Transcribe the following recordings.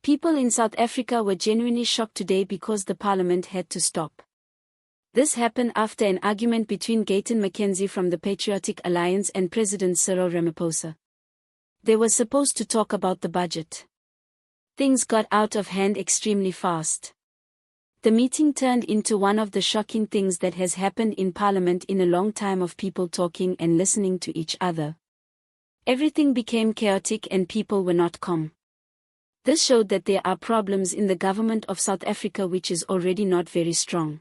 People in South Africa were genuinely shocked today because the parliament had to stop. This happened after an argument between Gayton McKenzie from the Patriotic Alliance and President Cyril Ramaphosa. They were supposed to talk about the budget. Things got out of hand extremely fast. The meeting turned into one of the shocking things that has happened in Parliament in a long time, of people talking and listening to each other. Everything became chaotic and people were not calm. This showed that there are problems in the government of South Africa, which is already not very strong.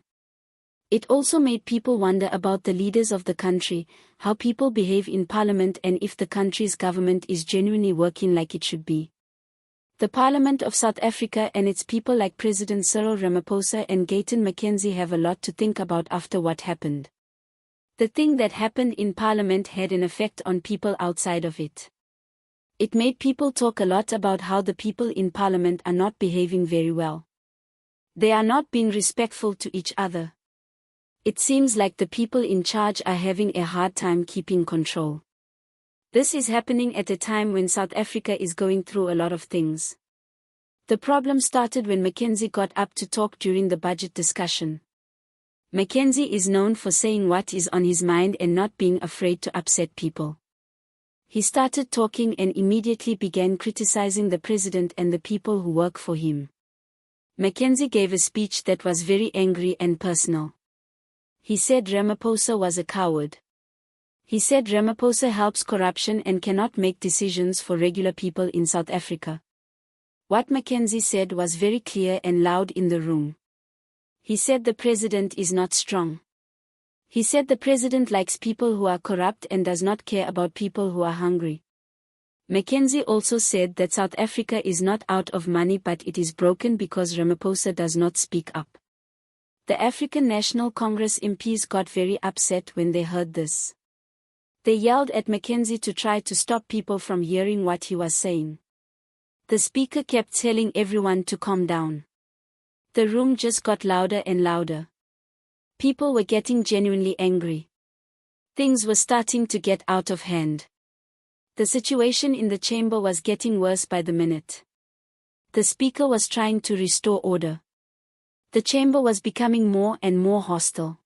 It also made people wonder about the leaders of the country, how people behave in Parliament, and if the country's government is genuinely working like it should be. The Parliament of South Africa and its people like President Cyril Ramaphosa and Gayton McKenzie have a lot to think about after what happened. The thing that happened in Parliament had an effect on people outside of it. It made people talk a lot about how the people in Parliament are not behaving very well. They are not being respectful to each other. It seems like the people in charge are having a hard time keeping control. This is happening at a time when South Africa is going through a lot of things. The problem started when McKenzie got up to talk during the budget discussion. McKenzie is known for saying what is on his mind and not being afraid to upset people. He started talking and immediately began criticizing the president and the people who work for him. McKenzie gave a speech that was very angry and personal. He said Ramaphosa was a coward. He said Ramaphosa helps corruption and cannot make decisions for regular people in South Africa. What McKenzie said was very clear and loud in the room. He said the president is not strong. He said the president likes people who are corrupt and does not care about people who are hungry. McKenzie also said that South Africa is not out of money, but it is broken because Ramaphosa does not speak up. The African National Congress MPs got very upset when they heard this. They yelled at McKenzie to try to stop people from hearing what he was saying. The speaker kept telling everyone to calm down. The room just got louder and louder. People were getting genuinely angry. Things were starting to get out of hand. The situation in the chamber was getting worse by the minute. The speaker was trying to restore order. The chamber was becoming more and more hostile.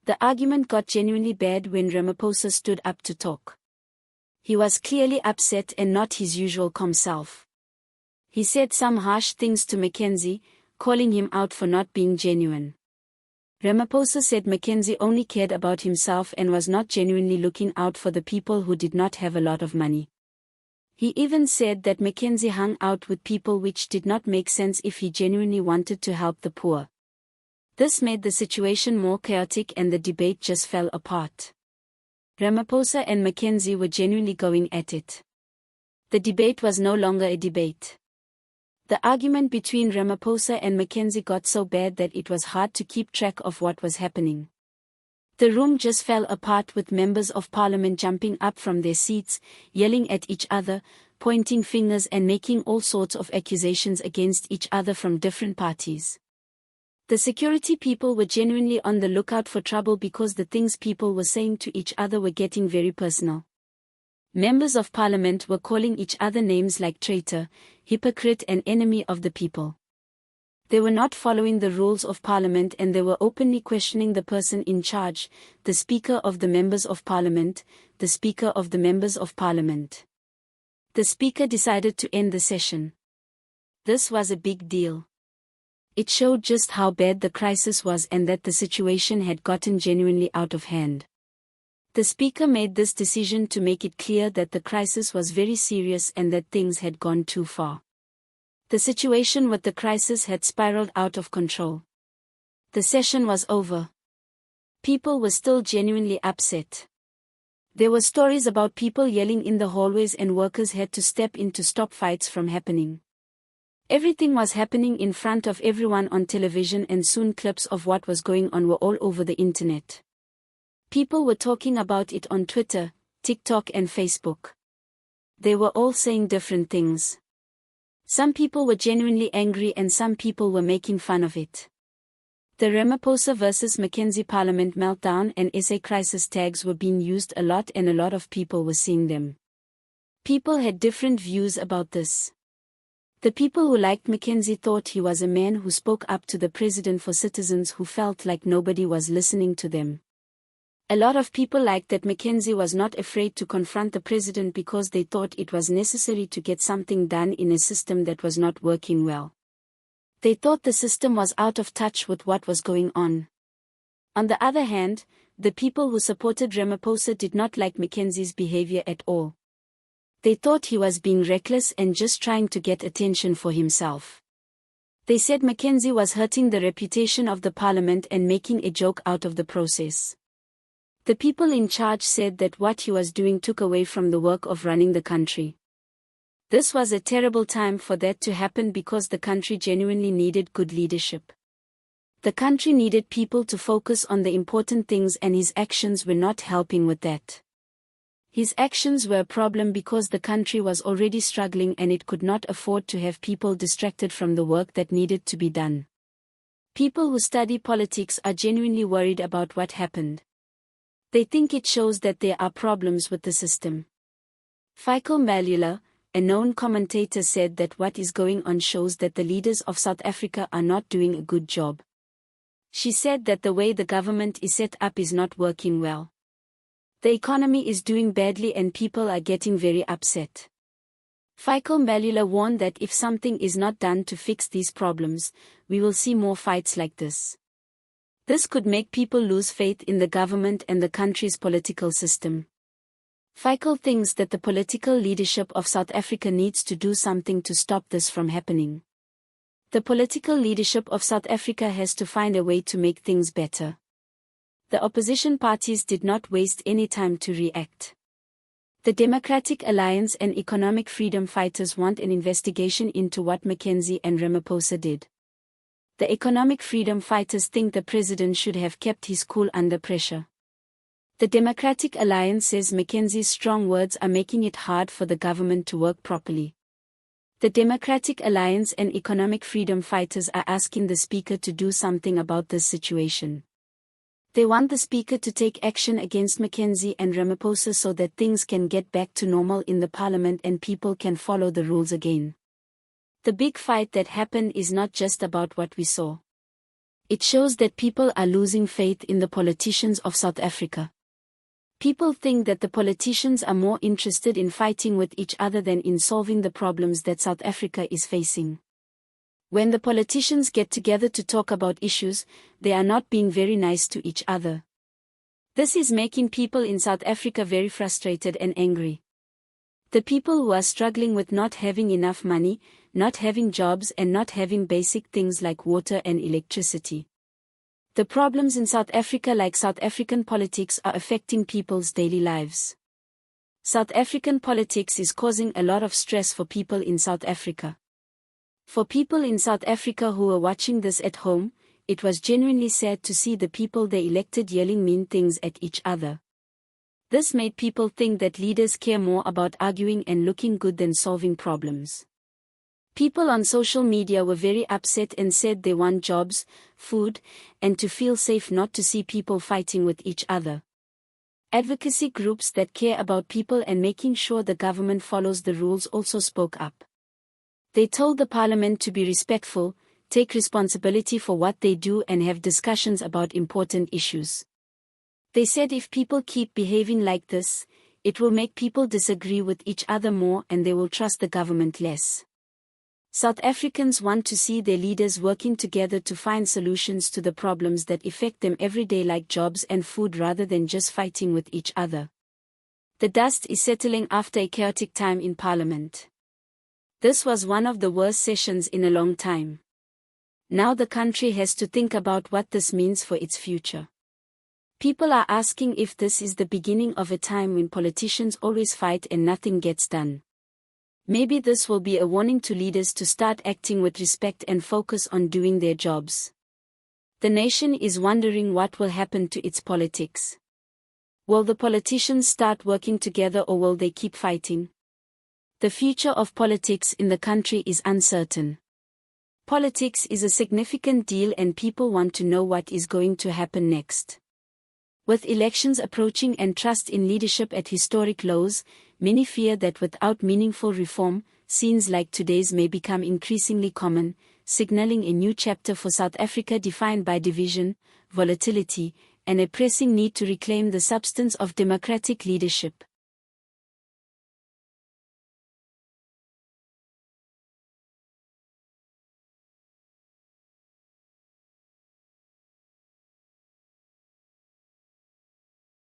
The argument got genuinely bad when Ramaphosa stood up to talk. He was clearly upset and not his usual calm self. He said some harsh things to McKenzie, calling him out for not being genuine. Ramaphosa said McKenzie only cared about himself and was not genuinely looking out for the people who did not have a lot of money. He even said that McKenzie hung out with people, which did not make sense if he genuinely wanted to help the poor. This made the situation more chaotic and the debate just fell apart. Ramaphosa and McKenzie were genuinely going at it. The debate was no longer a debate. The argument between Ramaphosa and McKenzie got so bad that it was hard to keep track of what was happening. The room just fell apart, with members of parliament jumping up from their seats, yelling at each other, pointing fingers and making all sorts of accusations against each other from different parties. The security people were genuinely on the lookout for trouble because the things people were saying to each other were getting very personal. Members of parliament were calling each other names like traitor, hypocrite and enemy of the people. They were not following the rules of parliament and they were openly questioning the person in charge, the Speaker of the Members of Parliament, the Speaker of the Members of Parliament. The Speaker decided to end the session. This was a big deal. It showed just how bad the crisis was and that the situation had gotten genuinely out of hand. The Speaker made this decision to make it clear that the crisis was very serious and that things had gone too far. The situation with the crisis had spiraled out of control. The session was over. People were still genuinely upset. There were stories about people yelling in the hallways and workers had to step in to stop fights from happening. Everything was happening in front of everyone on television, and soon clips of what was going on were all over the internet. People were talking about it on Twitter, TikTok and Facebook. They were all saying different things. Some people were genuinely angry and some people were making fun of it. The Ramaphosa versus McKenzie Parliament meltdown and SA crisis tags were being used a lot and a lot of people were seeing them. People had different views about this. The people who liked McKenzie thought he was a man who spoke up to the president for citizens who felt like nobody was listening to them. A lot of people liked that McKenzie was not afraid to confront the president because they thought it was necessary to get something done in a system that was not working well. They thought the system was out of touch with what was going on. On the other hand, the people who supported Ramaphosa did not like McKenzie's behavior at all. They thought he was being reckless and just trying to get attention for himself. They said McKenzie was hurting the reputation of the parliament and making a joke out of the process. The people in charge said that what he was doing took away from the work of running the country. This was a terrible time for that to happen because the country genuinely needed good leadership. The country needed people to focus on the important things, and his actions were not helping with that. His actions were a problem because the country was already struggling and it could not afford to have people distracted from the work that needed to be done. People who study politics are genuinely worried about what happened. They think it shows that there are problems with the system. Fico Malula, a known commentator, said that what is going on shows that the leaders of South Africa are not doing a good job. She said that the way the government is set up is not working well. The economy is doing badly and people are getting very upset. Fico Malula warned that if something is not done to fix these problems, we will see more fights like this. This could make people lose faith in the government and the country's political system. Fico thinks that the political leadership of South Africa needs to do something to stop this from happening. The political leadership of South Africa has to find a way to make things better. The opposition parties did not waste any time to react. The Democratic Alliance and economic freedom fighters want an investigation into what McKenzie and Ramaphosa did. The economic freedom fighters think the president should have kept his cool under pressure. The Democratic Alliance says McKenzie's strong words are making it hard for the government to work properly. The Democratic Alliance and economic freedom fighters are asking the speaker to do something about this situation. They want the speaker to take action against McKenzie and Ramaphosa so that things can get back to normal in the parliament and people can follow the rules again. The big fight that happened is not just about what we saw. It shows that people are losing faith in the politicians of South Africa. People think that the politicians are more interested in fighting with each other than in solving the problems that South Africa is facing. When the politicians get together to talk about issues, they are not being very nice to each other. This is making people in South Africa very frustrated and angry. The people who are struggling with not having enough money, not having jobs and not having basic things like water and electricity. The problems in South Africa, like South African politics, are affecting people's daily lives. South African politics is causing a lot of stress for people in South Africa. For people in South Africa who are watching this at home, it was genuinely sad to see the people they elected yelling mean things at each other. This made people think that leaders care more about arguing and looking good than solving problems. People on social media were very upset and said they want jobs, food, and to feel safe, not to see people fighting with each other. Advocacy groups that care about people and making sure the government follows the rules also spoke up. They told the parliament to be respectful, take responsibility for what they do and have discussions about important issues. They said if people keep behaving like this, it will make people disagree with each other more and they will trust the government less. South Africans want to see their leaders working together to find solutions to the problems that affect them every day, like jobs and food, rather than just fighting with each other. The dust is settling after a chaotic time in Parliament. This was one of the worst sessions in a long time. Now the country has to think about what this means for its future. People are asking if this is the beginning of a time when politicians always fight and nothing gets done. Maybe this will be a warning to leaders to start acting with respect and focus on doing their jobs. The nation is wondering what will happen to its politics. Will the politicians start working together or will they keep fighting? The future of politics in the country is uncertain. Politics is a significant deal and people want to know what is going to happen next. With elections approaching and trust in leadership at historic lows, many fear that without meaningful reform, scenes like today's may become increasingly common, signaling a new chapter for South Africa defined by division, volatility, and a pressing need to reclaim the substance of democratic leadership.